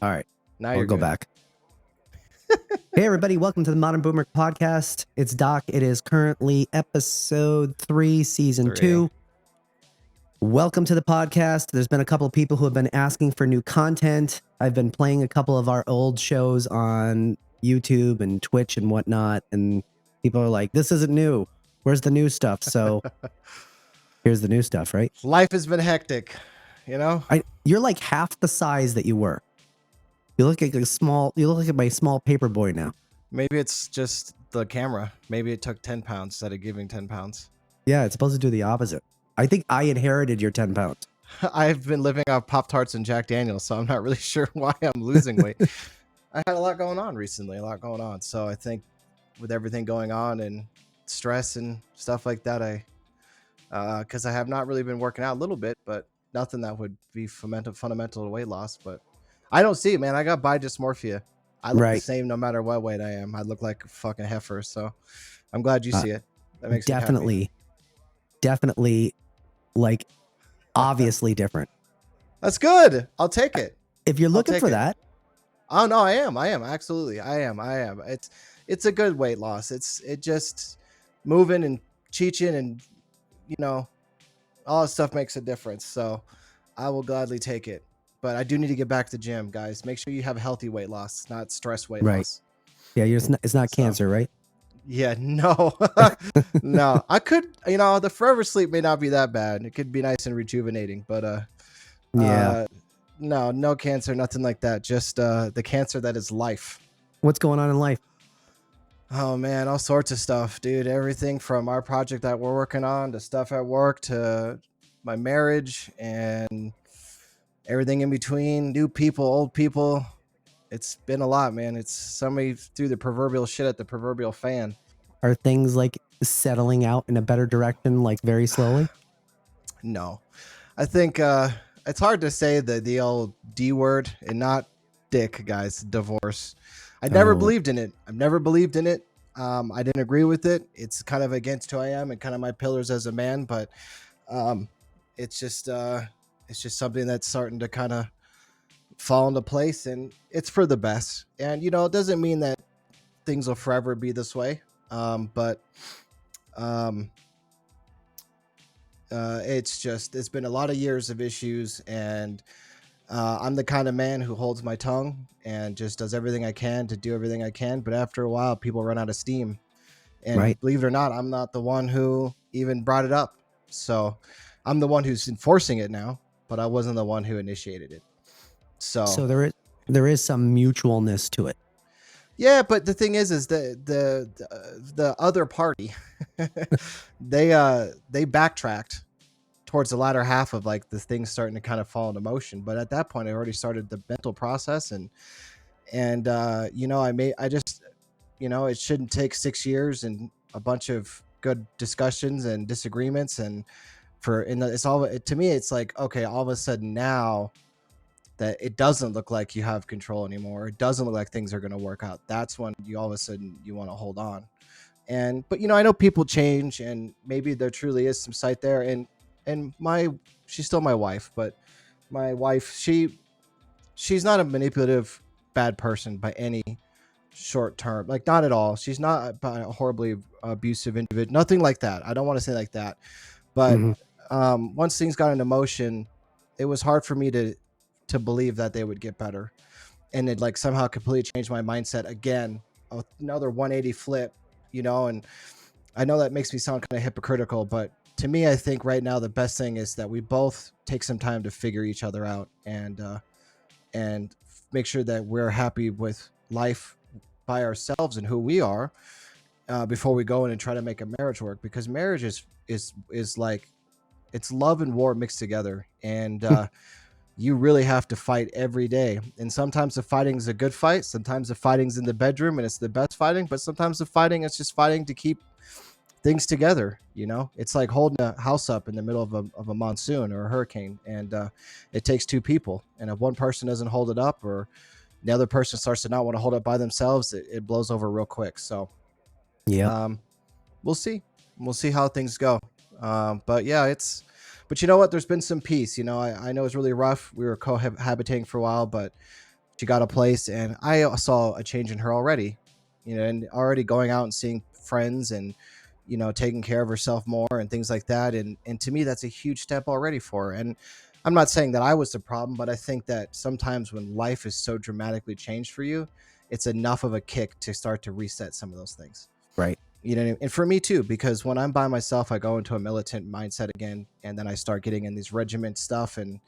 All right. Now We'll you're go good. back. Hey, everybody. Welcome to the Modern Boomer Podcast. It's Doc. It is currently episode 3, season 2. Welcome to the podcast. There's been a couple of people who have been asking for new content. I've been playing a couple of our old shows on YouTube and Twitch and whatnot. And people are like, this isn't new. Where's the new stuff? So here's the new stuff, right? Life has been hectic, you know? You're like half the size that you were. You look like my small paper boy now. Maybe it's just the camera. Maybe it took 10 pounds instead of giving 10 pounds. Yeah, it's supposed to do the opposite. I think I inherited your 10 pounds. I've been living off Pop-Tarts and Jack Daniels, so I'm not really sure why I'm losing weight. I had a lot going on recently, So I think with everything going on and stress and stuff like that, because I have not really been working out a little bit, but nothing that would be fundamental to weight loss. But I don't see it, man. I got body dysmorphia. I look the same no matter what weight I am. I look like a fucking heifer. So I'm glad you see it. That makes me happy. Definitely, like, obviously different. That's good. I'll take it. If you're looking for that. Oh no, I am. Absolutely. I am. It's a good weight loss. It just moving and cheeching and, you know, all that stuff makes a difference. So I will gladly take it. But I do need to get back to the gym, guys. Make sure you have healthy weight loss, not stress weight loss. Yeah, it's not cancer, right? Yeah, no. No. I could, the forever sleep may not be that bad. It could be nice and rejuvenating, but no cancer, nothing like that. Just the cancer that is life. What's going on in life? Oh man, all sorts of stuff, dude. Everything from our project that we're working on to stuff at work to my marriage and everything in between, new people, old people. It's been a lot, man. It's somebody threw the proverbial shit at the proverbial fan. Are things like settling out in a better direction, like very slowly? No, I think it's hard to say the old D word and not dick, guys. Divorce. I never believed in it. I've never believed in it. I didn't agree with it. It's kind of against who I am and kind of my pillars as a man, but it's just something that's starting to kind of fall into place, and it's for the best. And it doesn't mean that things will forever be this way, but it's been a lot of years of issues, and I'm the kind of man who holds my tongue and just does everything I can to do everything I can. But after a while, people run out of steam, and believe it or not, I'm not the one who even brought it up. So I'm the one who's enforcing it now, but I wasn't the one who initiated it. So there is some mutualness to it. Yeah, but the thing is the other party, they backtracked towards the latter half of like the things starting to kind of fall into motion. But at that point, I already started the mental process, and it shouldn't take 6 years and a bunch of good discussions and disagreements, and to me, it's like, okay, all of a sudden now that it doesn't look like you have control anymore. It doesn't look like things are going to work out. That's when you all of a sudden you want to hold on. But I know people change, and maybe there truly is some sight there. And she's still my wife, but my wife, she's not a manipulative, bad person by any short term, like not at all. She's not a horribly abusive individual, nothing like that. I don't want to say like that, but once things got into motion, it was hard for me to believe that they would get better, and it like somehow completely changed my mindset again, another 180 flip, and I know that makes me sound kind of hypocritical, but to me, I think right now the best thing is that we both take some time to figure each other out and make sure that we're happy with life by ourselves and who we are before we go in and try to make a marriage work, because marriage is like, it's love and war mixed together, and you really have to fight every day. And sometimes the fighting is a good fight. Sometimes the fighting's in the bedroom and it's the best fighting. But sometimes the fighting is just fighting to keep things together. It's like holding a house up in the middle of a monsoon or a hurricane. And it takes two people. And if one person doesn't hold it up, or the other person starts to not want to hold it by themselves, it blows over real quick. So yeah, we'll see. We'll see how things go. But yeah, but you know what? There's been some peace. I know it's really rough. We were cohabitating for a while, but she got a place, and I saw a change in her already, and already going out and seeing friends, and taking care of herself more and things like that. And to me, that's a huge step already for her. And I'm not saying that I was the problem, but I think that sometimes when life is so dramatically changed for you, it's enough of a kick to start to reset some of those things. Right. You know what I mean? And for me too, because when I'm by myself, I go into a militant mindset again, and then I start getting in these regiment stuff. And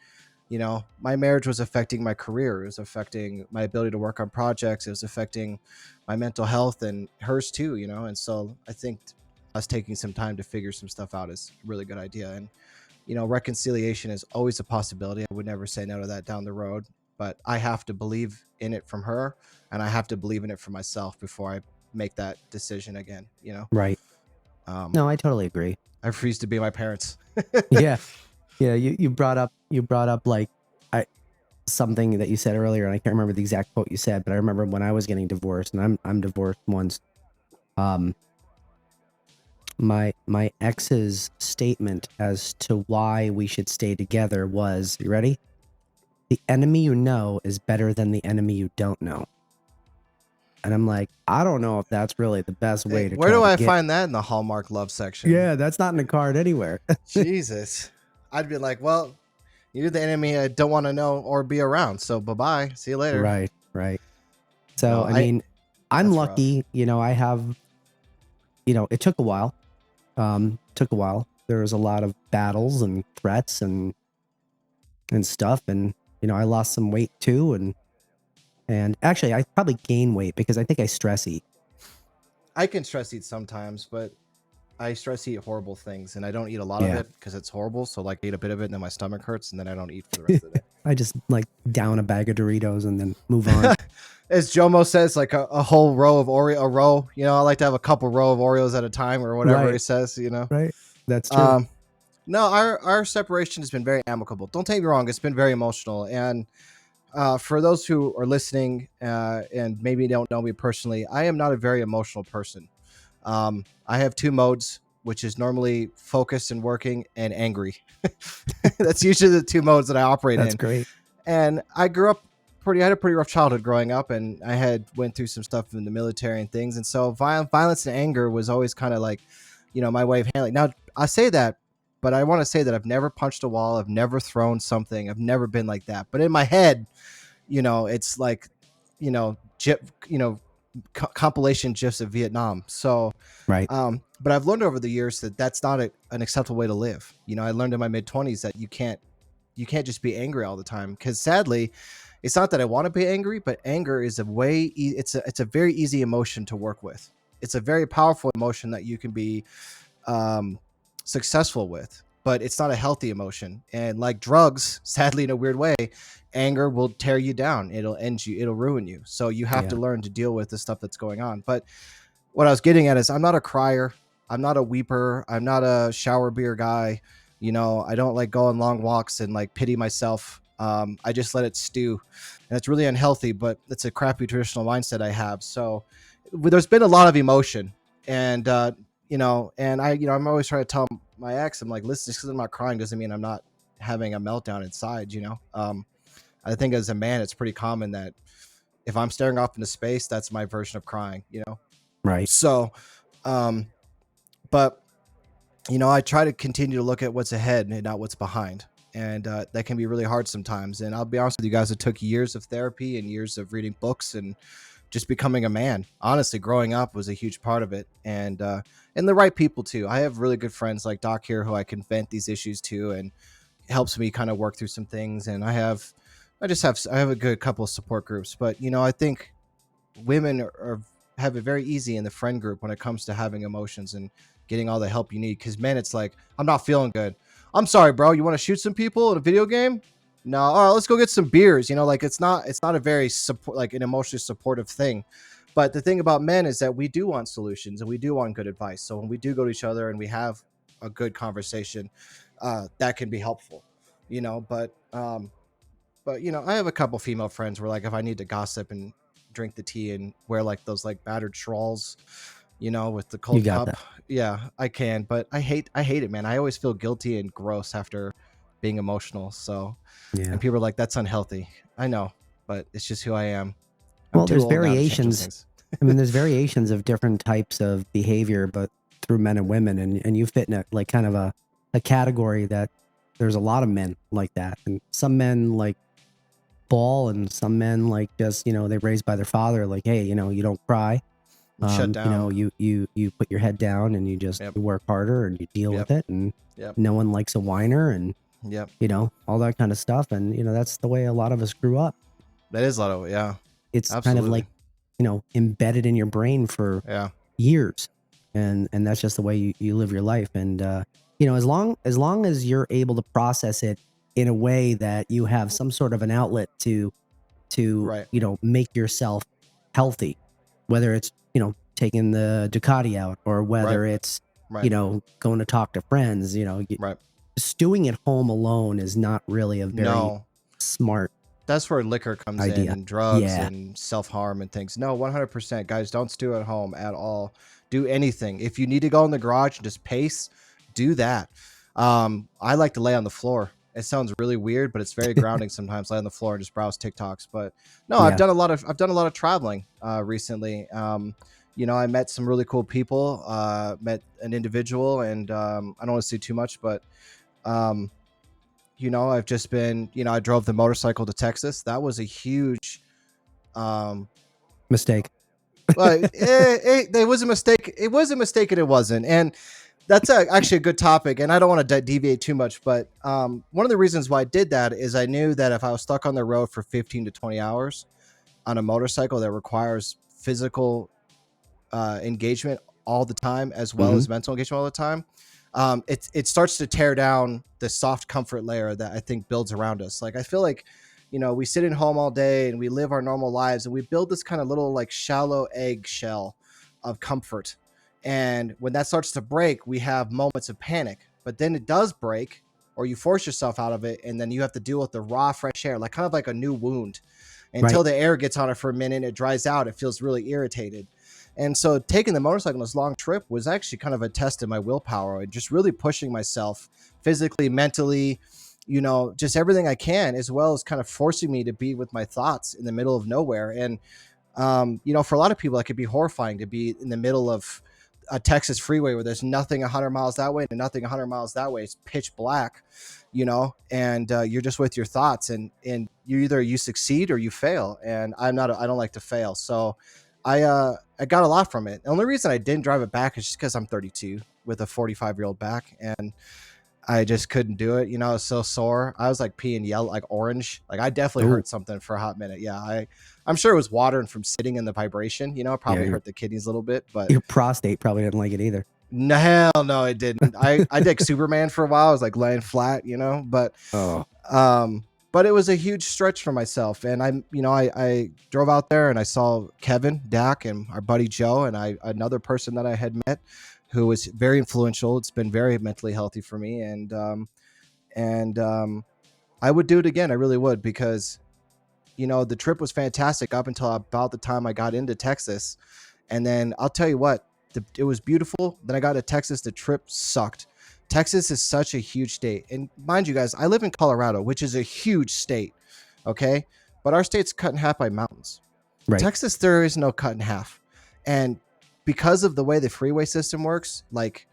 my marriage was affecting my career. It was affecting my ability to work on projects. It was affecting my mental health and hers too, And so I think us taking some time to figure some stuff out is a really good idea. And, reconciliation is always a possibility. I would never say no to that down the road, but I have to believe in it from her, and I have to believe in it for myself before I make that decision again, Right. No, I totally agree. I refuse to be my parents. Yeah. You brought up like something that you said earlier, and I can't remember the exact quote you said, but I remember when I was getting divorced, and I'm divorced once. My ex's statement as to why we should stay together was, you ready? The enemy you know is better than the enemy you don't know. And I'm like, I don't know if that's really the best way to. Where do I find that in the Hallmark love section? Yeah, that's not in the card anywhere. Jesus. I'd be like, well, you're the enemy I don't want to know or be around. So bye-bye. See you later. Right. So, No, I mean, I'm lucky, rough. I have, it took a while. There was a lot of battles and threats and stuff. And, I lost some weight too. And actually I probably gained weight because I think I stress eat. I can stress eat sometimes, but I stress eat horrible things, and I don't eat a lot of it because it's horrible. So like I eat a bit of it and then my stomach hurts, and then I don't eat for the rest of the day. I just like down a bag of Doritos and then move on. As Jomo says, like a whole row of Oreo, a row, I like to have a couple row of Oreos at a time or whatever he says, Right. That's true. No, our separation has been very amicable. Don't take me wrong. It's been very emotional. And for those who are listening and maybe don't know me personally, I am not a very emotional person. I have two modes, which is normally focused and working and angry. That's usually the two modes that I operate in. That's great. And I grew up I had a pretty rough childhood growing up, and I went through some stuff in the military and things. And so violence and anger was always kind of like, my way of handling. Now I say that, but I want to say that I've never punched a wall. I've never thrown something. I've never been like that. But in my head, it's like, compilation gifs of Vietnam. So, right. But I've learned over the years that that's not an acceptable way to live. I learned in my mid-20s that you can't just be angry all the time, because sadly, it's not that I want to be angry, but anger is it's a very easy emotion to work with. It's a very powerful emotion that you can be successful with, but it's not a healthy emotion. And like drugs, sadly, in a weird way, anger will tear you down. It'll end you. It'll ruin you. So you have to learn to deal with the stuff that's going on. But what I was getting at is I'm not a crier. I'm not a weeper. I'm not a shower beer guy. I don't like go on long walks and like pity myself. I just let it stew, and it's really unhealthy, but it's a crappy traditional mindset I have. So there's been a lot of emotion, and and I'm always trying to tell my ex, I'm like, listen, just because I'm not crying doesn't mean I'm not having a meltdown inside. I think as a man, it's pretty common that if I'm staring off into space, that's my version of crying. Right. So, but I try to continue to look at what's ahead and not what's behind. And that can be really hard sometimes. And I'll be honest with you guys, it took years of therapy and years of reading books and just becoming a man. Honestly, growing up was a huge part of it. And the right people too. I have really good friends like Doc here who I can vent these issues to, and helps me kind of work through some things. And I have a good couple of support groups. But I think women have it very easy in the friend group when it comes to having emotions and getting all the help you need. Because men, it's like, I'm not feeling good. I'm sorry, bro. You want to shoot some people in a video game? No. All right, let's go get some beers. Like it's not a very an emotionally supportive thing. But the thing about men is that we do want solutions and we do want good advice. So when we do go to each other and we have a good conversation, that can be helpful, but I have a couple female friends where like, if I need to gossip and drink the tea and wear like those like battered shawls, with the cold cup. That. Yeah, I can, but I hate it, man. I always feel guilty and gross after being emotional. So, and people are like, that's unhealthy. I know, but it's just who I am. Well, there's variations. I mean, there's variations of different types of behavior, but through men and women, and you fit in a, like kind of a category that there's a lot of men like that, and some men like ball, and some men like just, you know, they raised by their father, like, hey, you know, you don't cry, shut down. You know, you put your head down and you just you work harder and you deal with it, and no one likes a whiner, and you know, all that kind of stuff, and you know, that's the way a lot of us grew up. That is a lot of it's absolutely kind of like, you know, embedded in your brain for years, and that's just the way you live your life. And you know, as long as you're able to process it in a way that you have some sort of an outlet to you know, make yourself healthy, whether it's, you know, taking the Ducati out, or whether it's you know, going to talk to friends, you know, stewing at home alone is not really a very smart. That's where liquor comes in, and drugs and self-harm and things. No, 100%, guys, don't stew at home at all. Do anything. If you need to go in the garage and just pace, do that. I like to lay on the floor. It sounds really weird, but it's very grounding sometimes. Lay on the floor and just browse TikToks. But no, I've done a lot of traveling recently. You know, I met some really cool people, met an individual, and I don't want to say too much, but you know, I've just been, you know, I drove the motorcycle to Texas. That was a huge mistake. Well, it was a mistake. It was a mistake, and it wasn't. And that's actually a good topic. And I don't want to deviate too much, but one of the reasons why I did that is I knew that if I was stuck on the road for 15 to 20 hours on a motorcycle that requires physical engagement all the time, as well as mental engagement all the time, it starts to tear down the soft comfort layer that I think builds around us. Like, I feel like, you know, we sit in home all day and we live our normal lives, and we build this kind of little like shallow egg shell of comfort. And when that starts to break, we have moments of panic, but then it does break, or you force yourself out of it. And then you have to deal with the raw, fresh air, like kind of like a new wound, until the air gets on it for a minute, it dries out. It feels really irritated. And so taking the motorcycle on this long trip was actually kind of a test of my willpower, and just really pushing myself physically, mentally, you know, just everything I can, as well as kind of forcing me to be with my thoughts in the middle of nowhere. And, you know, for a lot of people, that could be horrifying, to be in the middle of a Texas freeway where there's nothing 100 miles that way and nothing 100 miles that way. It's pitch black, you know, and you're just with your thoughts, and you succeed or you fail. And I don't like to fail. So I got a lot from it. The only reason I didn't drive it back is just because I'm 32 with a 45-year-old back, and I just couldn't do it. You know, I was so sore. I was like peeing yellow, like orange. Like, I definitely hurt something for a hot minute. Yeah, I'm sure it was water, and from sitting in the vibration, you know, it probably hurt the kidneys a little bit. But your prostate probably didn't like it either. No, hell no, it didn't. I did Superman for a while. I was like laying flat, you know, but but it was a huge stretch for myself. And I drove out there and I saw Kevin, Dak, and our buddy Joe, and another person that I had met who was very influential. It's been very mentally healthy for me. And I would do it again. I really would, because, you know, the trip was fantastic up until about the time I got into Texas. And then I'll tell you what, it was beautiful. Then I got to Texas. The trip sucked. Texas is such a huge state. And mind you guys, I live in Colorado, which is a huge state. Okay. But our state's cut in half by mountains. Right. Texas, there is no cut in half. And because of the way the freeway system works, like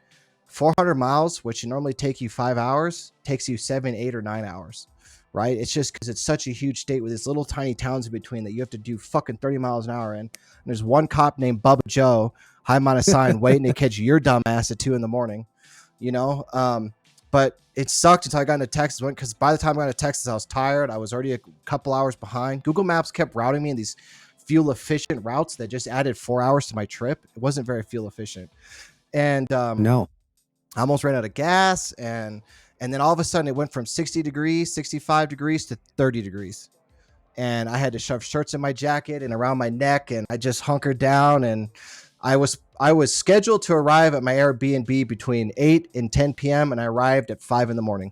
400 miles, which would normally take you 5 hours, takes you 7, 8, or 9 hours. Right. It's just because it's such a huge state with these little tiny towns in between that you have to do fucking 30 miles an hour in. And there's one cop named Bubba Joe, high on a sign, waiting to catch your dumb ass at 2 a.m. You know, but it sucked until I got into Texas, because by the time I got to Texas, I was tired. I was already a couple hours behind. Google Maps kept routing me in these fuel efficient routes that just added 4 hours to my trip. It wasn't very fuel efficient. And no, I almost ran out of gas. And then all of a sudden it went from 60 degrees, 65 degrees to 30 degrees. And I had to shove shirts in my jacket and around my neck. And I just hunkered down, and I was scheduled to arrive at my Airbnb between 8 and 10 p.m. and I arrived at 5 a.m.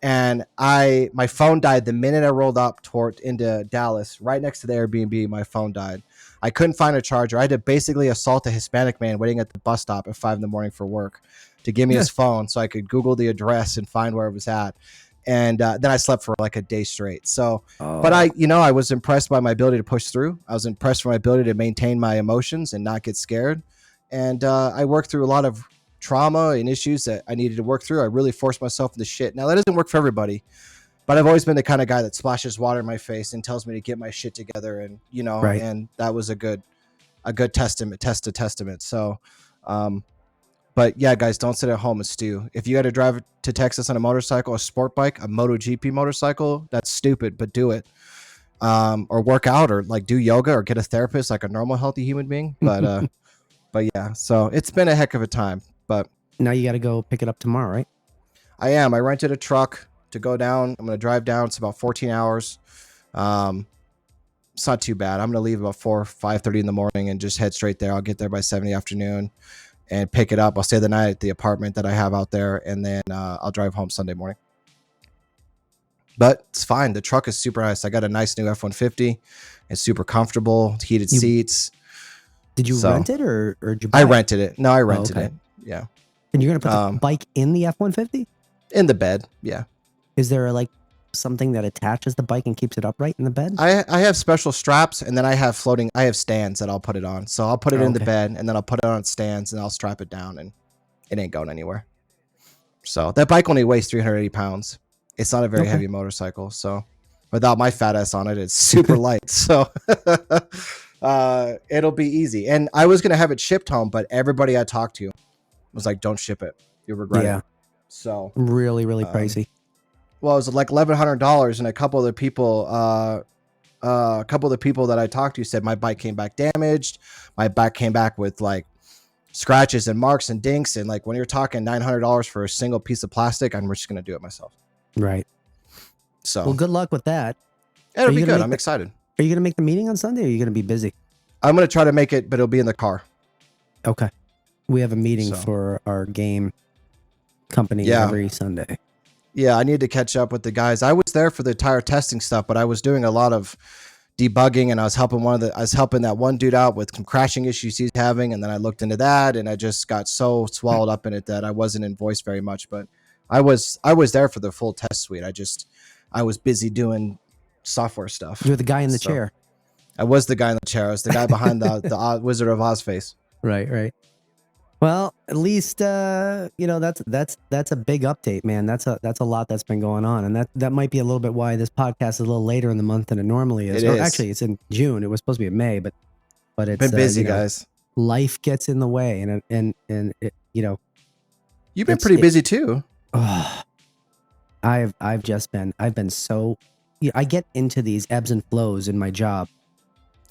And my phone died the minute I rolled up into Dallas. Right next to the Airbnb, my phone died. I couldn't find a charger. I had to basically assault a Hispanic man waiting at the bus stop at 5 a.m. for work to give me his phone so I could Google the address and find where it was at. And then I slept for like a day straight. So, Oh. but I was impressed by my ability to push through. I was impressed with my ability to maintain my emotions and not get scared. And I worked through a lot of trauma and issues that I needed to work through. I really forced myself into shit. Now that doesn't work for everybody, but I've always been the kind of guy that splashes water in my face and tells me to get my shit together. And, Right. and that was a good testament. So, but yeah, guys, don't sit at home and stew. If you got to drive to Texas on a motorcycle, a sport bike, a MotoGP motorcycle, that's stupid, but do it. Or work out or like do yoga or get a therapist like a normal, healthy human being. But, but yeah, so it's been a heck of a time, but now you got to go pick it up tomorrow, right? I rented a truck to go down. I'm going to drive down. It's about 14 hours. It's not too bad. I'm going to leave about 5:30 in the morning and just head straight there. I'll get there by 7 in the afternoon and pick it up. I'll stay the night at the apartment that I have out there, and then I'll drive home Sunday morning. But it's fine. The truck is super nice. I got a nice new F-150. It's super comfortable, heated seats. Did you rent it or did you buy I rented it. No, I rented okay. it. Yeah. And you're going to put the bike in the F-150? In the bed, yeah. Is there like something that attaches the bike and keeps it upright in the bed? I have special straps, and then I have stands that I'll put it on. So I'll put it in the bed, and then I'll put it on stands, and I'll strap it down, and it ain't going anywhere. So that bike only weighs 380 pounds. It's not a very heavy motorcycle. So without my fat ass on it, it's super light. So it'll be easy. And I was going to have it shipped home, but everybody I talked to was like, don't ship it. You'll regret it. So really pricey. Well, it was like $1,100, and a couple of the people that I talked to said my bike came back damaged. My bike came back with like scratches and marks and dinks, and like when you're talking $900 for a single piece of plastic, I'm just gonna do it myself. Right. So well, good luck with that. It'll be good. I'm excited. Are you gonna make the meeting on Sunday, or are you gonna be busy? I'm gonna try to make it, but it'll be in the car. Okay. We have a meeting for our game company every Sunday. Yeah, I need to catch up with the guys. I was there for the tire testing stuff, but I was doing a lot of debugging, and I was helping that one dude out with some crashing issues he's having, and then I looked into that, and I just got so swallowed up in it that I wasn't invoiced very much. But I was there for the full test suite. I was busy doing software stuff. You're the guy in the chair. I was the guy in the chair. I was the guy behind the Wizard of Oz face. Right. Well, at least that's a big update, man. That's a lot that's been going on, and that might be a little bit why this podcast is a little later in the month than it normally is. Actually, it's in June. It was supposed to be in May, but it's been busy, guys. Life gets in the way, and it, you've been pretty busy too. Oh, I've been so. I get into these ebbs and flows in my job.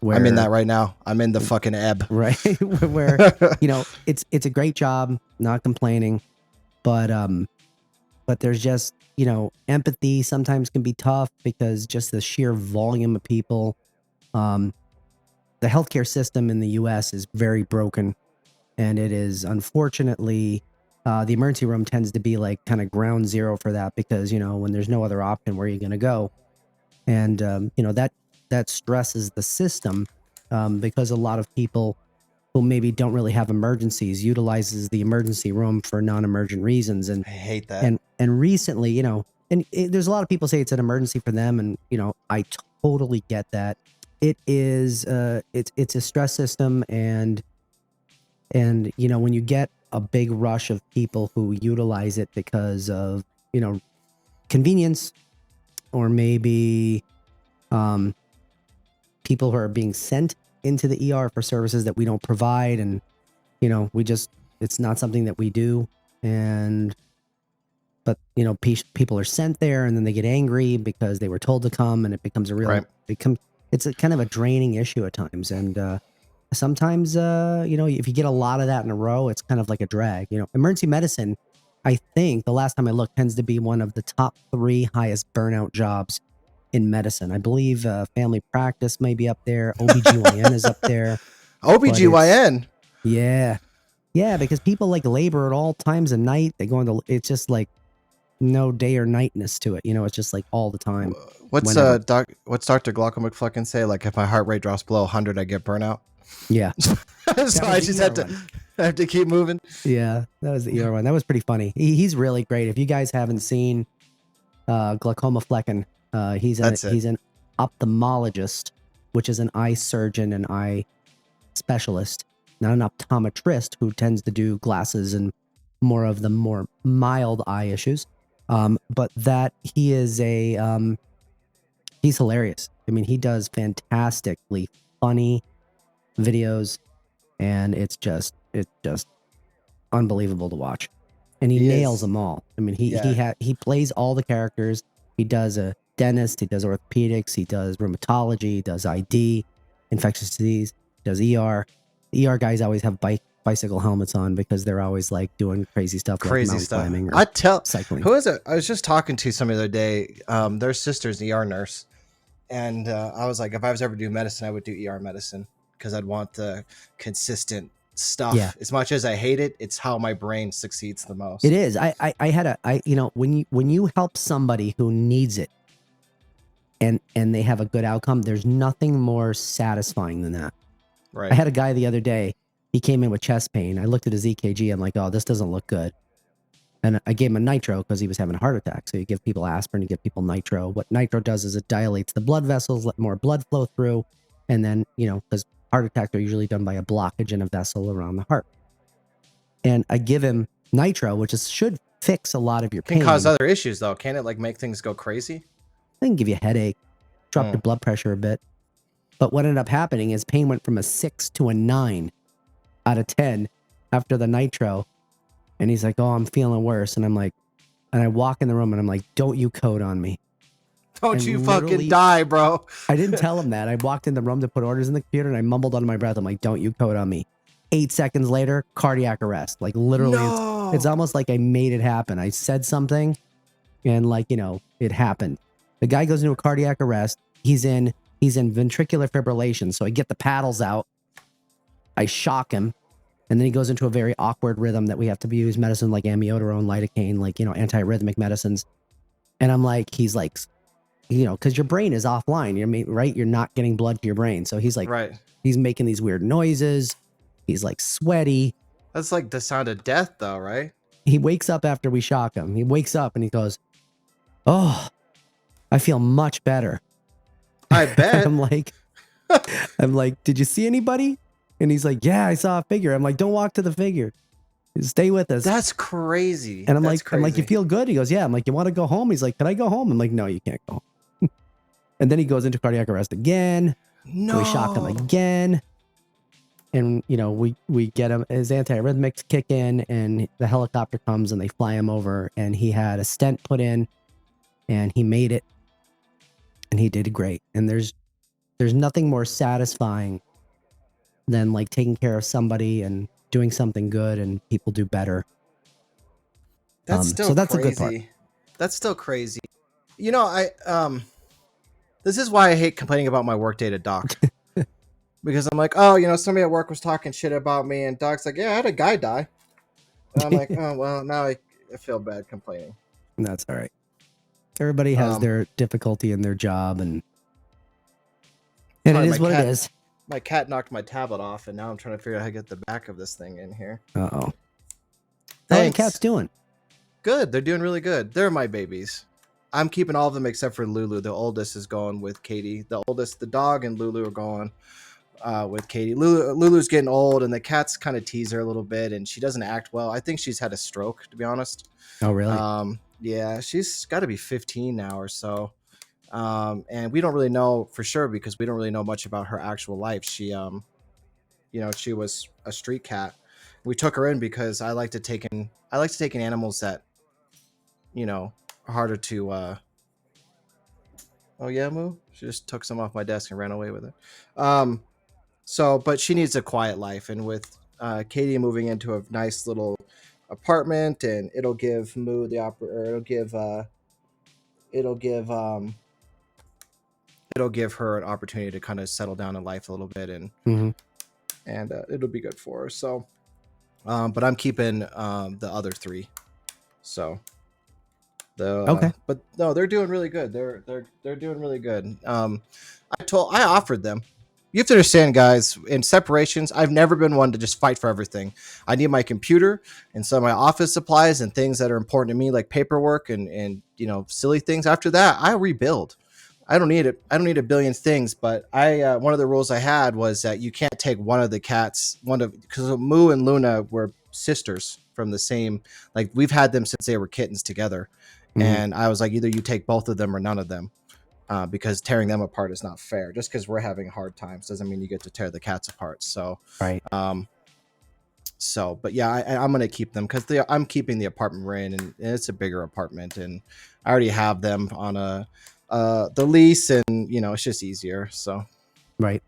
I'm in that right now. I'm in the fucking ebb. Right. Where, it's a great job, not complaining, but there's just, empathy sometimes can be tough because just the sheer volume of people, the healthcare system in the US is very broken, and it is unfortunately, the emergency room tends to be like kind of ground zero for that because, when there's no other option, where are you going to go? And, that stresses the system because a lot of people who maybe don't really have emergencies utilizes the emergency room for non-emergent reasons. And I hate that. And recently, there's a lot of people say it's an emergency for them. And, I totally get that. It is, it's a stress system. And, when you get a big rush of people who utilize it because of, convenience, or maybe, people who are being sent into the ER for services that we don't provide. And, it's not something that we do. But people are sent there and then they get angry because they were told to come, and it becomes it's a kind of a draining issue at times. And, sometimes, if you get a lot of that in a row, it's kind of like a drag. Emergency medicine, I think the last time I looked, tends to be one of the top 3 highest burnout jobs in medicine. I believe family practice may be up there. OBGYN is up there. OBGYN? Yeah, because people like labor at all times of night. They go into, it's just like no day or nightness to it. It's just like all the time. What's Dr. Glaucom McFucking say? Like, if my heart rate drops below 100, I get burnout. Yeah. So I just have to keep moving. Yeah, that was the ER one. That was pretty funny. He's really great. If you guys haven't seen glaucoma flecken. He's an ophthalmologist, which is an eye surgeon and eye specialist, not an optometrist who tends to do glasses and more of the more mild eye issues. But that he is he's hilarious. I mean, he does fantastically funny videos, and it's just unbelievable to watch. And he nails them all. I mean, he plays all the characters. He does a dentist, he does orthopedics, he does rheumatology, he does ID, infectious disease, he does ER. The ER guys always have bicycle helmets on because they're always like doing crazy stuff, like mountain climbing or cycling. Who is it? I was just talking to somebody the other day. Their sister's an ER nurse, and I was like, if I was ever do medicine, I would do ER medicine because I'd want the consistent stuff. Yeah. As much as I hate it, it's how my brain succeeds the most. It is. When you help somebody who needs it and they have a good outcome, there's nothing more satisfying than that. Right. I had a guy the other day, he came in with chest pain. I looked at his EKG. I'm like, oh, this doesn't look good. And I gave him a nitro because he was having a heart attack. So you give people aspirin, you give people nitro. What nitro does is it dilates the blood vessels, let more blood flow through. And then, because heart attacks are usually done by a blockage in a vessel around the heart. And I give him nitro, which should fix a lot of your pain. Can cause other issues, though. Can it make things go crazy? It can give you a headache, drop your blood pressure a bit. But what ended up happening is pain went from a 6 to a 9 out of 10 after the nitro. And he's like, oh, I'm feeling worse. And I'm like, and I walk in the room and I'm like, don't you code on me. Don't you fucking die, bro. I didn't tell him that. I walked in the room to put orders in the computer and I mumbled under my breath. I'm like, don't you code on me. 8 seconds later, cardiac arrest. Like literally, it's almost like I made it happen. I said something and it happened. The guy goes into a cardiac arrest. He's in ventricular fibrillation. So I get the paddles out. I shock him. And then he goes into a very awkward rhythm that we have to use medicine like amiodarone, lidocaine, antiarrhythmic medicines. And I'm like, he's like, because your brain is offline, right? You're not getting blood to your brain. So he's like, right. He's making these weird noises. He's like sweaty. That's like the sound of death though, right? He wakes up after we shock him. He wakes up and he goes, oh, I feel much better. I bet. I'm like, did you see anybody? And he's like, yeah, I saw a figure. I'm like, don't walk to the figure. Stay with us. That's crazy. And I'm like, you feel good? He goes, yeah. I'm like, you want to go home? He's like, can I go home? I'm like, no, you can't go home. And then he goes into cardiac arrest again. No. So we shock him again. And, we get him, his antiarrhythmics kick in and the helicopter comes and they fly him over and he had a stent put in and he made it and he did great. And there's nothing more satisfying than like taking care of somebody and doing something good and people do better. That's still that's crazy. A good part. That's still crazy. This is why I hate complaining about my workday to Doc. Because I'm like, oh, somebody at work was talking shit about me and Doc's like, yeah, I had a guy die. And I'm like, oh, well, now I feel bad complaining. That's all right. Everybody has their difficulty in their job and it is what it is. My cat knocked my tablet off, and now I'm trying to figure out how to get the back of this thing in here. Uh-oh. How are the cats doing? Good. They're doing really good. They're my babies. I'm keeping all of them except for Lulu. The oldest is going with Katie. The dog, and Lulu are going with Katie. Lulu's getting old, and the cats kind of tease her a little bit, and she doesn't act well. I think she's had a stroke, to be honest. Oh, really? Yeah, she's got to be 15 now or so. And we don't really know for sure because we don't really know much about her actual life. She, she was a street cat. We took her in because I like to take in animals that, are harder to, oh yeah, Moo? She just took some off my desk and ran away with it. But she needs a quiet life. And with, Katie moving into a nice little apartment and it'll give Moo it'll give her an opportunity to kind of settle down in life a little bit and it'll be good for her. So, but I'm keeping the other 3. So, okay. But no, they're doing really good. They're doing really good. I offered them. You have to understand, guys, in separations, I've never been one to just fight for everything. I need my computer and some of my office supplies and things that are important to me, like paperwork and silly things. After that, I rebuild. I don't need it. I don't need a billion things, but one of the rules I had was that you can't take one of the cats, because Moo and Luna were sisters from the same, like we've had them since they were kittens together. And I was like, either you take both of them or none of them. Because tearing them apart is not fair. Just because we're having hard times doesn't mean you get to tear the cats apart. So, right. But yeah, I'm gonna keep them because I'm keeping the apartment we're in, and it's a bigger apartment, and I already have them on the lease, and it's just easier. So, right,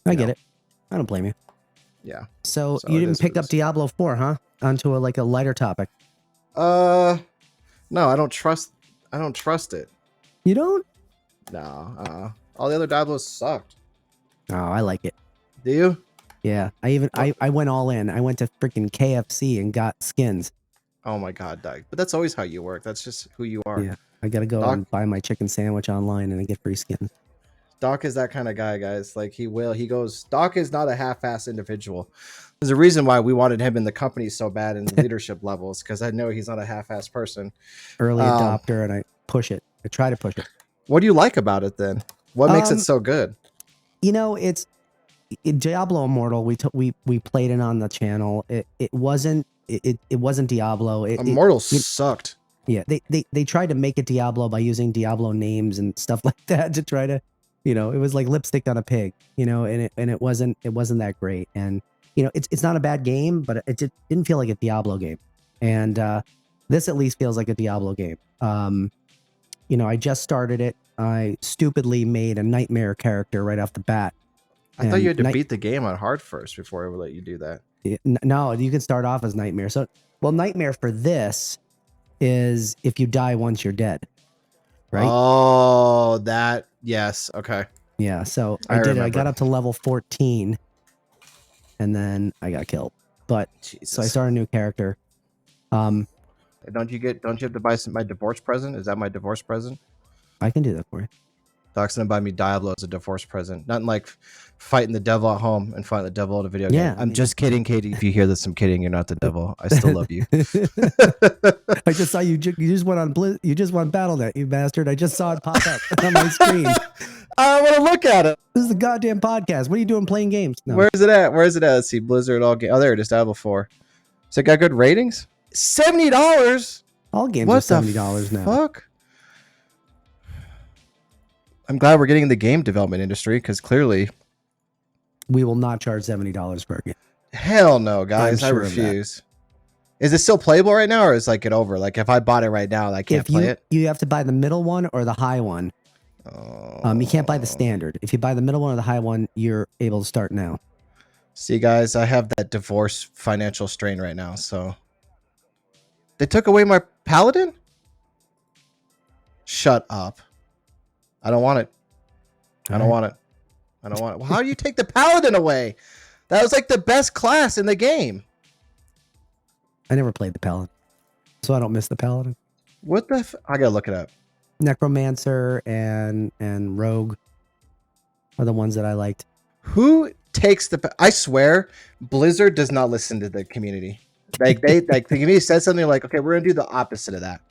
I get it. I don't blame you. Yeah. So you didn't pick up Diablo 4, huh? Onto a lighter topic. No, I don't trust it. You don't? No, all the other Diablos sucked. Oh, I like it. Do you? Yeah, I went all in. I went to freaking KFC and got skins. Oh my god, Doug! But that's always how you work. That's just who you are. Yeah, I gotta go and buy my chicken sandwich online and I get free skins. Doc is that kind of guy, guys. Like he goes. Doc is not a half-ass individual. There's a reason why we wanted him in the company so bad in the leadership levels, because I know he's not a half-ass person. Early adopter, and I push it. I try to push it. What do you like about it then? What makes it so good? It's Diablo Immortal. We played it on the channel. It wasn't Diablo. Immortal sucked. Yeah, they tried to make it Diablo by using Diablo names and stuff like that to try to, it was like lipstick on a pig, and it wasn't that great. And it's not a bad game, but it didn't feel like a Diablo game. And this at least feels like a Diablo game. I just started it. I stupidly made a nightmare character right off the bat. I thought you had to beat the game on hard first before I would let you do that. No, you can start off as nightmare. So, nightmare for this is if you die once you're dead, right? Oh, yes. Okay. Yeah. So I did it. I got up to level 14 and then I got killed. But Jesus. So I started a new character. Don't you have to buy my divorce present? Is that my divorce present? I can do that for you. Doc's gonna buy me Diablo as a divorce present. Nothing like fighting the devil at home and fighting the devil in a video game. I'm just kidding, Katie. If you hear this, I'm kidding. You're not the devil. I still love you. I just saw you. You just went on You just won BattleNet, you bastard. I just saw it pop up on my screen. I want to look at it. This is a goddamn podcast. What are you doing playing games? No. Where is it at? Let's see. Blizzard all game. Oh, there it is. Diablo 4. So it got good ratings. $70. All games are $70 now. Fuck. I'm glad we're getting in the game development industry because clearly we will not charge $70 per game. Hell no, guys. I refuse. Is it still playable right now, or is it over? Like if I bought it right now, I can't play it. You have to buy the middle one or the high one. You can't buy the standard. If you buy the middle one or the high one, you're able to start now. See, guys, I have that divorce financial strain right now. So they took away my paladin. Shut up. I don't want it. I don't want it. Well, how do you take the paladin away? That was like the best class in the game. I never played the paladin, so I don't miss the paladin. What the? I gotta look it up. Necromancer and Rogue are the ones that I liked. Who takes the? I swear, Blizzard does not listen to the community. Like the community said something like, "Okay, we're gonna do the opposite of that."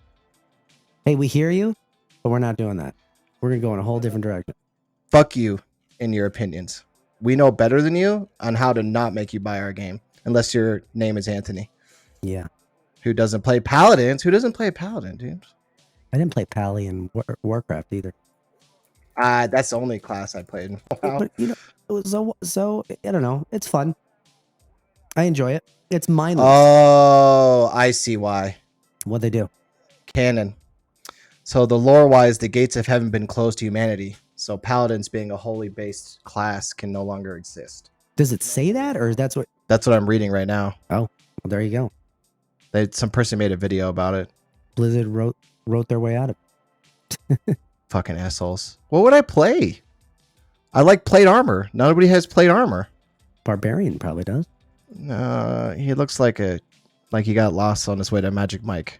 Hey, we hear you, but we're not doing that. We're going to go in a whole different direction. Fuck you in your opinions. We know better than you on how to not make you buy our game. Unless your name is Anthony. Yeah. Who doesn't play Paladins? Who doesn't play Paladin, dude? I didn't play Pally in Warcraft either. That's the only class I played. Wow. But, so I don't know. It's fun. I enjoy it. It's mindless. Oh, I see why. What'd they do? Canon. So the lore-wise, the gates of heaven been closed to humanity. So paladins, being a holy based class, can no longer exist. Does it say that, or that's what? That's what I'm reading right now. Oh, well, there you go. Some person made a video about it. Blizzard wrote their way out of it. Fucking assholes. What would I play? I like plate armor. Nobody has plate armor. Barbarian probably does. He looks like he got lost on his way to Magic Mike.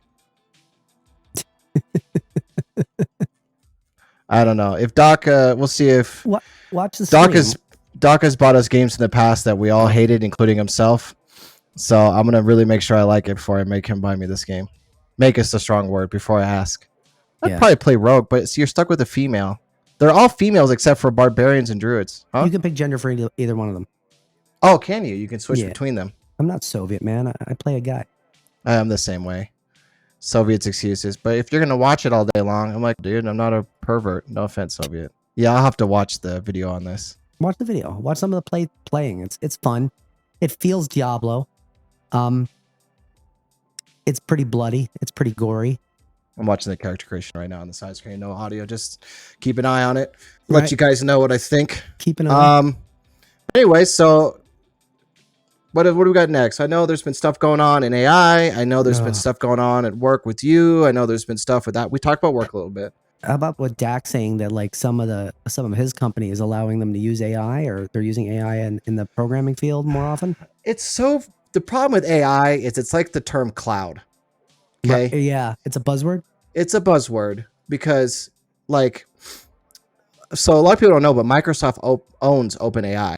I don't know if Doc. We'll see if watch the Doc stream. Doc has bought us games in the past that we all hated, including himself. So I'm gonna really make sure I like it before I make him buy me this game. Make us a strong word before I ask. I'd probably play Rogue, but you're stuck with a female. They're all females except for barbarians and druids. Huh? You can pick gender for either one of them. Oh, can you? You can switch between them. I'm not Soviet, man. I play a guy. I'm the same way. Soviets excuses. But if you're going to watch it all day long, I'm like, dude, I'm not a pervert. No offense, Soviet. Yeah, I'll have to watch the video on this. Watch the video. Watch some of the playing. It's fun. It feels Diablo. It's pretty bloody. It's pretty gory. I'm watching the character creation right now on the side screen. No audio. Just keep an eye on it. Let you guys know what I think. Keep an eye. Anyway, so what do we got next? I know there's been stuff going on in AI. I know there's been stuff going on at work with you. I know there's been stuff with that. We talked about work a little bit. How about what Dak's saying that like some of his company is allowing them to use AI, or they're using AI in the programming field more often? The problem with AI is it's like the term cloud. Okay. Right, yeah. It's a buzzword. It's a buzzword because so a lot of people don't know, but Microsoft owns OpenAI.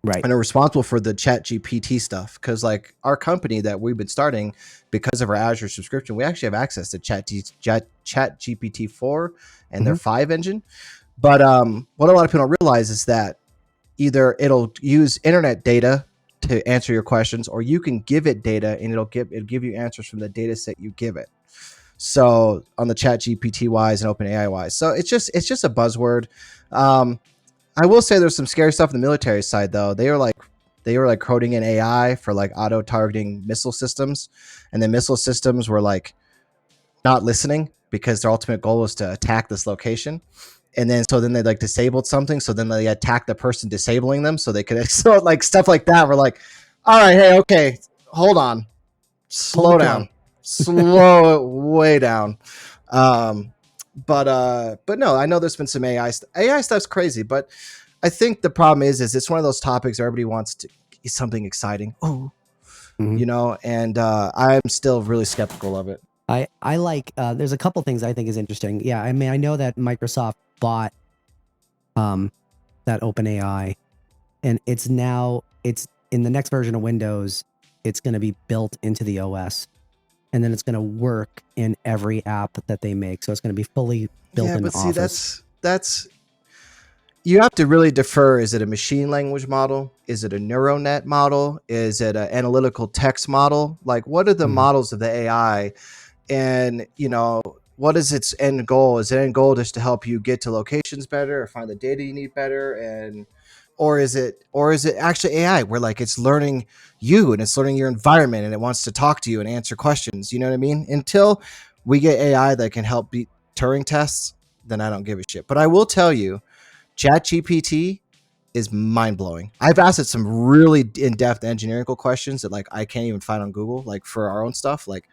Right. And are responsible for the chat GPT stuff. Because like our company that we've been starting because of our Azure subscription, we actually have access to chat GPT 4 and their 5 engine. But what a lot of people don't realize is that either it'll use internet data to answer your questions, or you can give it data and it'll give you answers from the data set you give it. So on the chat GPT wise and OpenAI wise. So it's just a buzzword. I will say there's some scary stuff in the military side though. They were like coding in AI for like auto targeting missile systems, and the missile systems were like not listening because their ultimate goal was to attack this location. And then they like disabled something, so then they attacked the person disabling them, so they could like stuff like that. We're like, all right, hey, okay, hold on, slow down, slow it way down. But no, I know there's been some AI stuff's crazy, but I think the problem is it's one of those topics everybody wants to is something exciting. Oh, you know, and I'm still really skeptical of it. I like there's a couple things I think is interesting. Yeah, I mean, I know that Microsoft bought that OpenAI, and it's in the next version of Windows, it's going to be built into the OS, and then it's going to work in every app that they make. So it's going to be fully built in Office. See, that's you have to really defer. Is it a machine language model? Is it a neural net model? Is it an analytical text model? Like, what are the models of the AI? And, you know, what is its end goal? Is the end goal just to help you get to locations better or find the data you need better? And or is it actually AI where like it's learning you and it's learning your environment and it wants to talk to you and answer questions? You know what I mean? Until we get AI that can help beat Turing tests, then I don't give a shit. But I will tell you, ChatGPT is mind-blowing. I've asked it some really in-depth engineering questions that like I can't even find on Google, like for our own stuff, like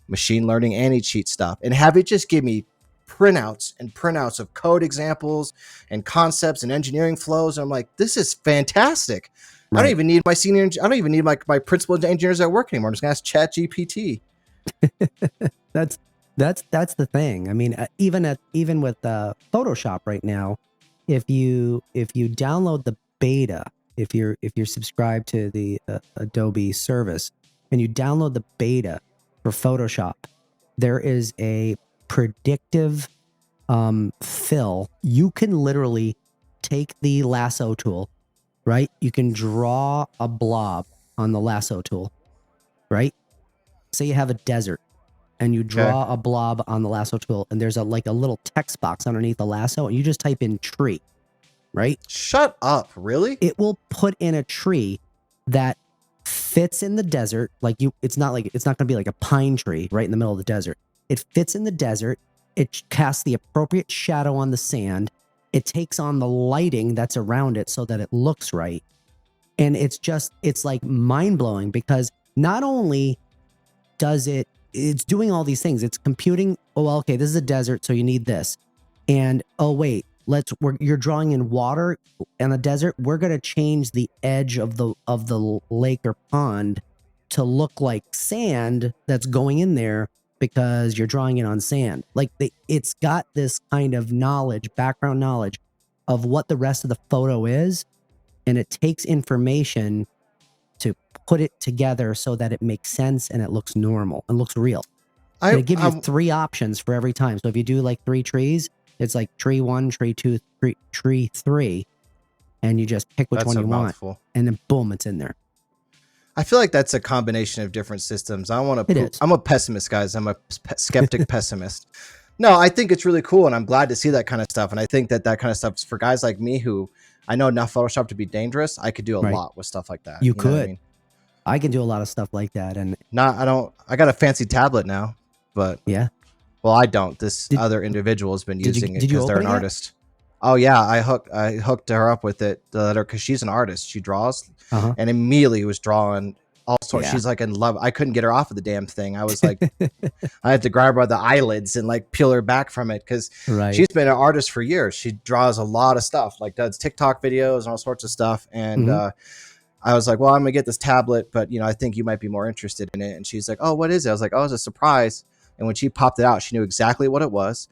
machine learning, anti-cheat stuff, and have it just give me printouts of code examples and concepts and engineering flows. And I'm like, this is fantastic. Right. I don't even need my principal engineers at work anymore. I'm just gonna ask ChatGPT. That's the thing. I mean, even with Photoshop right now, if you download the beta, if you're subscribed to the Adobe service and you download the beta for Photoshop, there is a predictive fill. You can literally take the lasso tool, right? You can draw a blob on the lasso tool, right? Say you have a desert and you draw a blob on the lasso tool, and there's a little text box underneath the lasso, and you just type in tree, right? Shut up. Really? It will put in a tree that fits in the desert. It's not going to be like a pine tree right in the middle of the desert. It fits in the desert. It casts the appropriate shadow on the sand. It takes on the lighting that's around it so that it looks right. And it's like mind blowing, because not only does it's doing all these things. It's computing. Oh, well, okay, this is a desert, so you need this. And oh wait, you're drawing in water in a desert. We're gonna change the edge of the lake or pond to look like sand that's going in there because you're drawing it on sand. Like it's got this kind of background knowledge of what the rest of the photo is, and it takes information to put it together so that it makes sense and it looks normal and looks real. And it gives you 3 options for every time. So if you do like 3 trees, it's like tree 1, tree 2, tree 3, and you just pick which one you want, and then boom, it's in there. I feel like that's a combination of different systems. I want to. I'm a pessimist, guys. I'm a skeptic pessimist. No, I think it's really cool, and I'm glad to see that kind of stuff. And I think that kind of stuff for guys like me who I know enough Photoshop to be dangerous. I could do a lot with stuff like that. You could. I mean? I can do a lot of stuff like that, and I don't. I got a fancy tablet now, but yeah. Well, I don't. This other individual has been using it because they're an artist. Oh yeah, I hooked her up with it because she's an artist. She draws, and immediately was drawing all sorts. Yeah. She's like in love. I couldn't get her off of the damn thing. I was like, I had to grab her by the eyelids and like peel her back from it because she's been an artist for years. She draws a lot of stuff, like does TikTok videos and all sorts of stuff. And I was like, well, I'm gonna get this tablet, but I think you might be more interested in it. And she's like, oh, what is it? I was like, oh, it's a surprise. And when she popped it out, she knew exactly what it was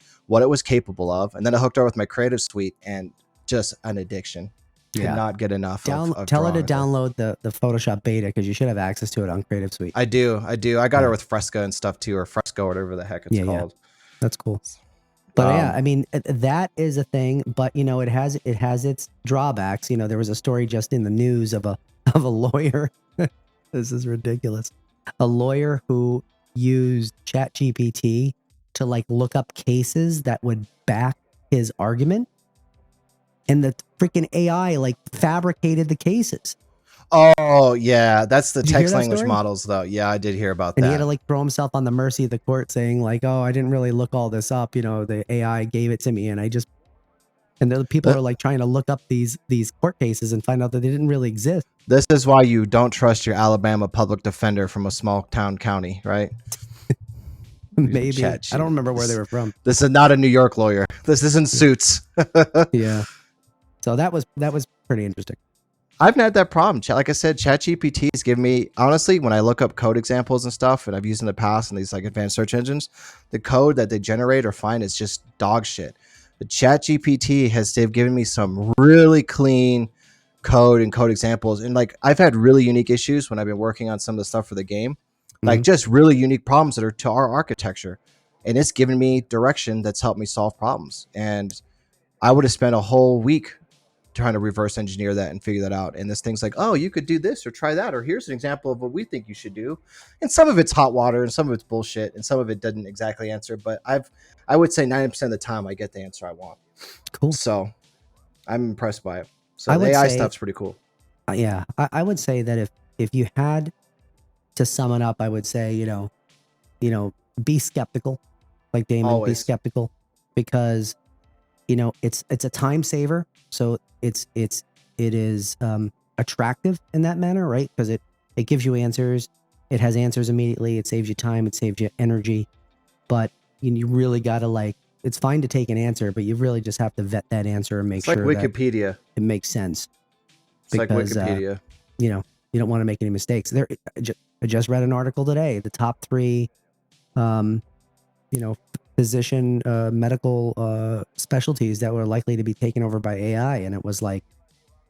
capable of. And then I hooked her with my creative suite, and just an addiction. Could not get enough. Tell her to download the Photoshop beta because you should have access to it on Creative Suite. I do. I got her with Fresco and stuff too, or Fresco, whatever the heck it's called. Yeah. That's cool. But I mean, that is a thing. But it has its drawbacks. There was a story just in the news of a lawyer. This is ridiculous. A lawyer who used ChatGPT to like look up cases that would back his argument, and the freaking AI like fabricated the cases. Oh yeah, that's the text language models though. Yeah, I did hear about that. And he had to like throw himself on the mercy of the court, saying like, "Oh, I didn't really look all this up. The AI gave it to me, and the people are like trying to look up these court cases and find out that they didn't really exist." This is why you don't trust your Alabama public defender from a small town county, right? Maybe. I don't remember where they were from. This is not a New York lawyer. This isn't Suits. Yeah. So that was pretty interesting. I haven't had that problem. Like I said, ChatGPT has given me, honestly, when I look up code examples and stuff, and I've used in the past in these like advanced search engines, the code that they generate or find is just dog shit. But ChatGPT they've given me some really clean code and code examples. And like, I've had really unique issues when I've been working on some of the stuff for the game, like just really unique problems that are to our architecture. And it's given me direction that's helped me solve problems. And I would have spent a whole week trying to reverse engineer that and figure that out. And this thing's like, oh, you could do this or try that, or here's an example of what we think you should do. And some of it's hot water and some of it's bullshit and some of it doesn't exactly answer, but I would say 90% of the time I get the answer I want. Cool. So I'm impressed by it. So the AI stuff's pretty cool. Yeah. I would say that if you had to sum it up, I would say, be skeptical, like Damon. Always. Be skeptical, because it's a time saver. So it is attractive in that manner, right? Because it gives you answers. It has answers immediately. It saves you time. It saves you energy. But you really got to it's fine to take an answer, but you really just have to vet that answer and make sure like Wikipedia. It makes sense. It's because, like Wikipedia. You don't want to make any mistakes. I just read an article today. The top 3, physician medical specialties that were likely to be taken over by AI, and it was like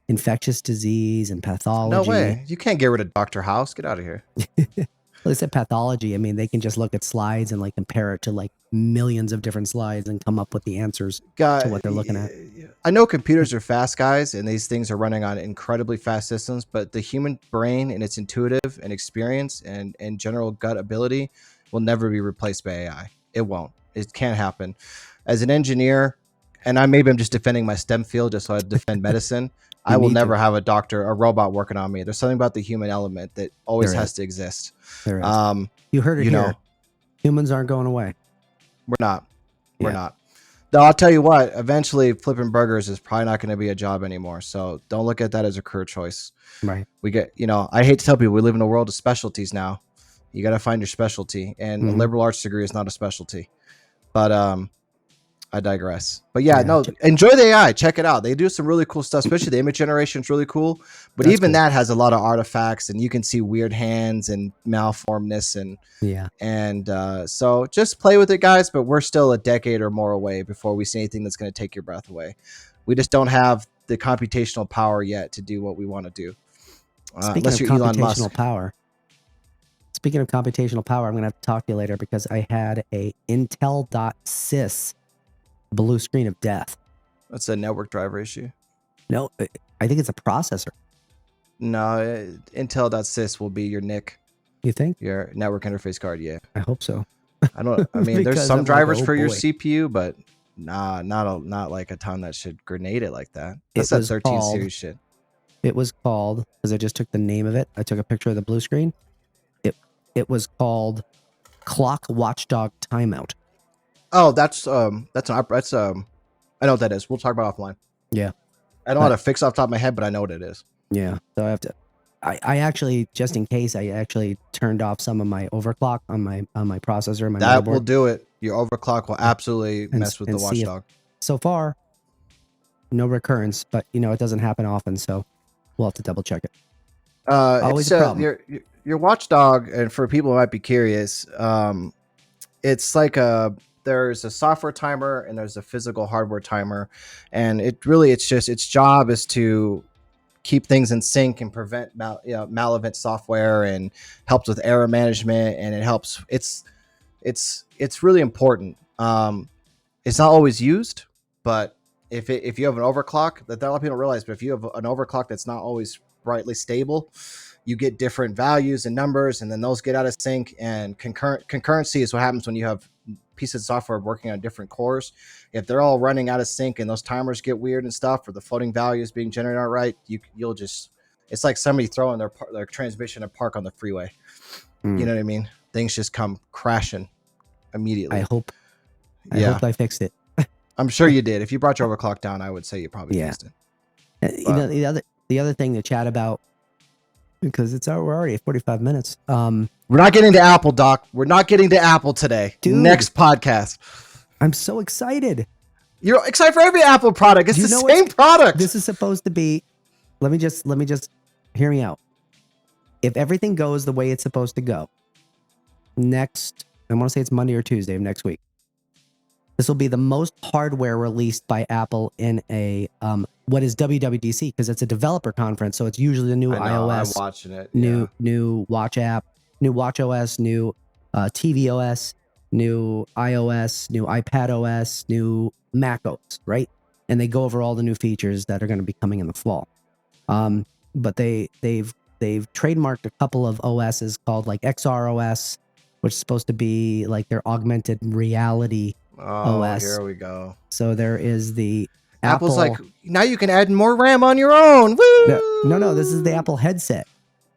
infectious disease and pathology. No way. You can't get rid of Dr. House. Get out of here. Well, they said pathology. I mean, they can just look at slides and like compare it to like millions of different slides and come up with the answers to what they're looking at. I know computers are fast, guys, and these things are running on incredibly fast systems, but the human brain and its intuitive and experience and general gut ability will never be replaced by AI. It won't. It can't happen. As an engineer, and I'm just defending my STEM field just so I defend medicine. I will never have a robot working on me. There's something about the human element that always has to exist. There is. You heard it here. Humans aren't going away. We're not. We're not. Though I'll tell you what, eventually flipping burgers is probably not going to be a job anymore. So don't look at that as a career choice. Right. We get, I hate to tell people we live in a world of specialties now. You got to find your specialty, and a liberal arts degree is not a specialty. But I digress. But enjoy the AI. Check it out. They do some really cool stuff, especially the image generation is really cool. But that's even cool. That has a lot of artifacts, and you can see weird hands and malformness so just play with it, guys. But we're still a decade or more away before we see anything that's going to take your breath away. We just don't have the computational power yet to do what we want to do. Speaking of computational power, I'm going to have to talk to you later because I had a Intel.sys blue screen of death. That's a network driver issue. No, I think it's a processor. No, Intel.sys will be your NIC. You think? Your network interface card, yeah. I hope so. I mean, there's some drivers for your CPU, but not like a ton that should grenade it like that. That's that 13 series shit. It was called, because I just took the name of it. I took a picture of the blue screen. It was called Clock Watchdog Timeout. Oh, I know what that is. We'll talk about it offline. Yeah. I don't know how to fix off the top of my head, but I know what it is. Yeah. So I have to. I actually, just in case, I actually turned off some of my overclock on my processor. My that motherboard. Will do it. Your overclock will absolutely mess with the watchdog. So far, no recurrence, but it doesn't happen often, so we'll have to double check it. Always a problem. Your watchdog, and for people who might be curious, it's like there's a software timer and there's a physical hardware timer, and its job is to keep things in sync and prevent malevent software, and helps with error management, and it helps. It's really important. It's not always used, but if you have an overclock, that a lot of people don't realize, but if you have an overclock that's not always brightly stable, you get different values and numbers, and then those get out of sync. And concurrency is what happens when you have pieces of software working on different cores. If they're all running out of sync and those timers get weird and stuff, or the floating values being generated all right, you'll just, it's like somebody throwing their transmission in park on the freeway. You know what I mean? Things just come crashing immediately. I hope I fixed it. I'm sure you did. If you brought your overclock down, I would say you probably fixed it. The other thing to chat about, because we're already at 45 minutes. We're not getting to Apple, Doc. We're not getting to Apple today. Dude, next podcast. I'm so excited. You're excited for every Apple product. It's the same product. This is supposed to be. Let me just hear me out. If everything goes the way it's supposed to go, I want to say it's Monday or Tuesday of next week. This will be the most hardware released by Apple in a what is WWDC, because it's a developer conference, so it's usually the new iOS, I'm watching it. New watch app, new watch OS, new TV OS, new iOS, new iPad OS, new Mac OS, right? And they go over all the new features that are going to be coming in the fall. But they've trademarked a couple of OSs called like XR OS, which is supposed to be like their augmented reality OS. Here we go. So there is the Apple's like, now you can add more RAM on your own. Woo! No, this is the Apple headset.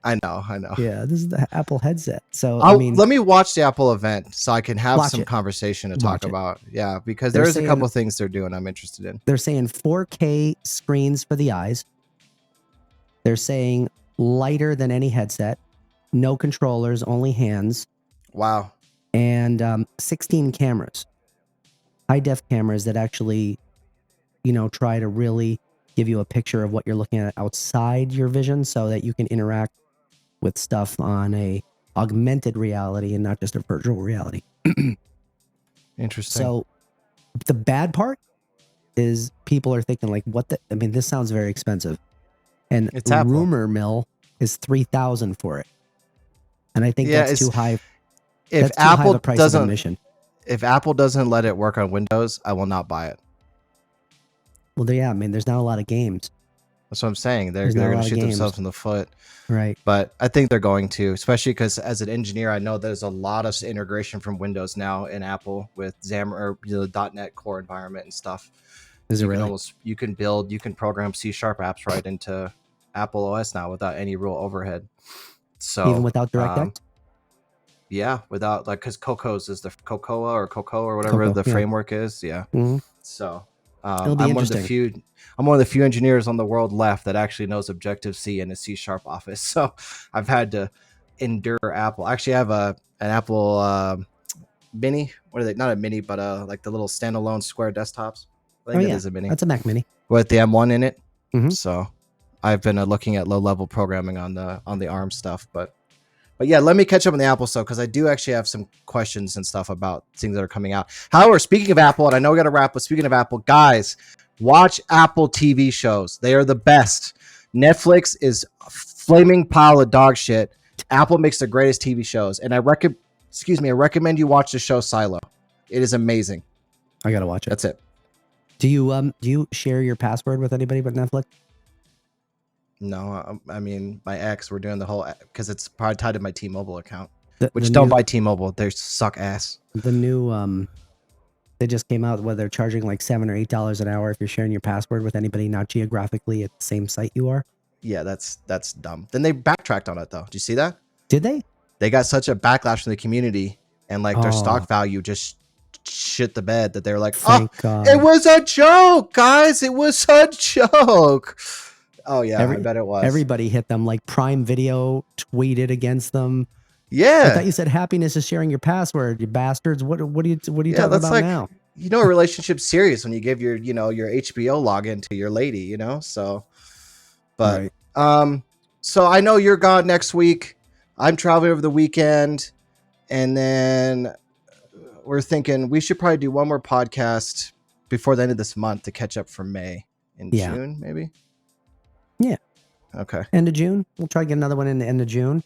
I know. Yeah, this is the Apple headset. So let me watch the Apple event so I can have some conversation to talk about. Yeah, because there's a couple things they're doing I'm interested in. They're saying 4K screens for the eyes. They're saying lighter than any headset, no controllers, only hands. Wow. And 16 cameras, high def cameras that actually, try to really give you a picture of what you're looking at outside your vision, so that you can interact with stuff on a augmented reality and not just a virtual reality. Interesting. So the bad part is people are thinking like, this sounds very expensive. And it's rumor mill is $3,000 for it. And I think that's too high. If Apple doesn't let it work on Windows, I will not buy it. Well, there's not a lot of games. That's what I'm saying. They're going to shoot themselves in the foot. Right. But I think they're going to, especially because as an engineer, I know there's a lot of integration from Windows now in Apple with Xamarin, or the .NET Core environment and stuff. Is it really? You can program C# apps right into Apple OS now without any real overhead. So even without DirectX? Yeah, without because Cocoa or whatever the framework is. Yeah. Mm-hmm. So I'm one of the few engineers on the world left that actually knows Objective-C in a C# office. So I've had to endure Apple. I actually have an Apple Mini. What are they? Not a Mini, but like the little standalone square desktops. I think it is a Mini. That's a Mac Mini with the M1 in it. Mm-hmm. So I've been looking at low-level programming on the ARM stuff, but yeah, let me catch up on the Apple stuff, because I do actually have some questions and stuff about things that are coming out. However, speaking of Apple, and I know we got to wrap, but speaking of Apple, guys, Watch Apple TV shows. They are the best. Netflix is a flaming pile of dog shit. Apple makes the greatest TV shows, and I recommend you watch the show Silo. It is amazing. I gotta watch it. That's it. Do you share your password with anybody but Netflix? No, I mean my ex. We're doing the whole because it's probably tied to my T-Mobile account. Which don't buy T-Mobile. They suck ass. The new they just came out where they're charging like $7 or $8 an hour if you're sharing your password with anybody not geographically at the same site you are. Yeah, that's dumb. Then they backtracked on it though. Did you see that? Did they? They got such a backlash from the community, and like their stock value just shit the bed that they're like, Thank God. It was a joke, guys. It was a joke. Oh yeah, I bet it was. Everybody hit them. Like Prime Video tweeted against them. Yeah, I thought you said happiness is sharing your password, you bastards. What are you talking about like, now? You know, a relationship's serious when you give your your HBO login to your lady. So, but right. So I know you're gone next week. I'm traveling over the weekend, and then we're thinking we should probably do one more podcast before the end of this month to catch up for May in June, maybe. Yeah. Okay. End of June. We'll try to get another one in the end of June.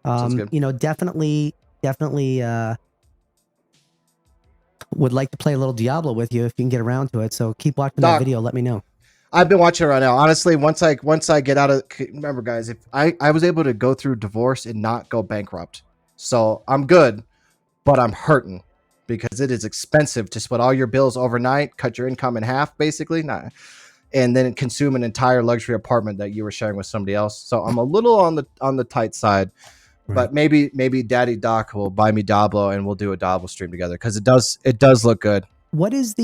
Definitely would like to play a little Diablo with you if you can get around to it. So keep watching that video. Let me know. I've been watching it right now. Honestly, once I get out of, remember guys, if I was able to go through divorce and not go bankrupt. So I'm good, but I'm hurting because it is expensive to split all your bills overnight, cut your income in half, basically. And then consume an entire luxury apartment that you were sharing with somebody else. So I'm a little on the tight side. Right. But maybe Daddy Doc will buy me Diablo and we'll do a Diablo stream together because it does look good. What is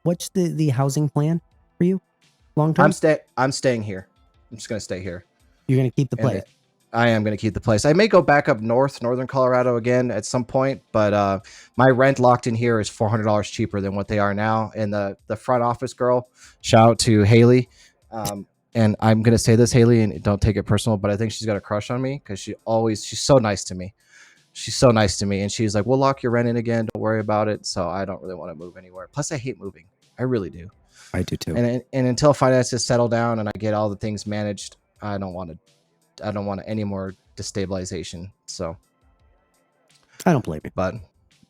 what's the housing plan for you long term? I'm staying here. I'm just gonna stay here. You're gonna keep the place. I am gonna keep the place. I may go back up northern Colorado again at some point, but my rent locked in here is $400 cheaper than what they are now. And the front office girl, shout out to Haley. And I'm going to say this, Haley, and don't take it personal, but I think she's got a crush on me because she's so nice to me. She's so nice to me. And she's like, we'll lock your rent in again. Don't worry about it. So I don't really want to move anywhere. Plus, I hate moving. I really do. I do too. And until finances settle down and I get all the things managed, I don't want any more destabilization. So I don't blame you. But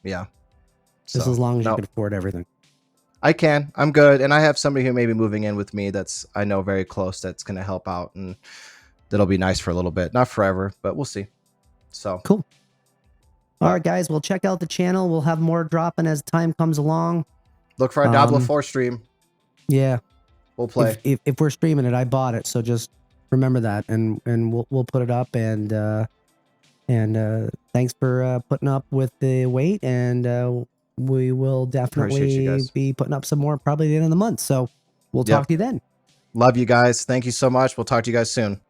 yeah. Just as long as you can afford everything. I can. I'm good. And I have somebody who may be moving in with me that's I know very close that's going to help out. And that'll be nice for a little bit. Not forever, but we'll see. So cool. All right, guys. We'll check out the channel. We'll have more dropping as time comes along. Look for a Diablo 4 stream. Yeah. We'll play. If we're streaming it, I bought it. So just remember that. And we'll put it up. And thanks for putting up with the wait. And we will definitely be putting up some more probably at the end of the month. So we'll talk to you then. Love you guys. Thank you so much. We'll talk to you guys soon.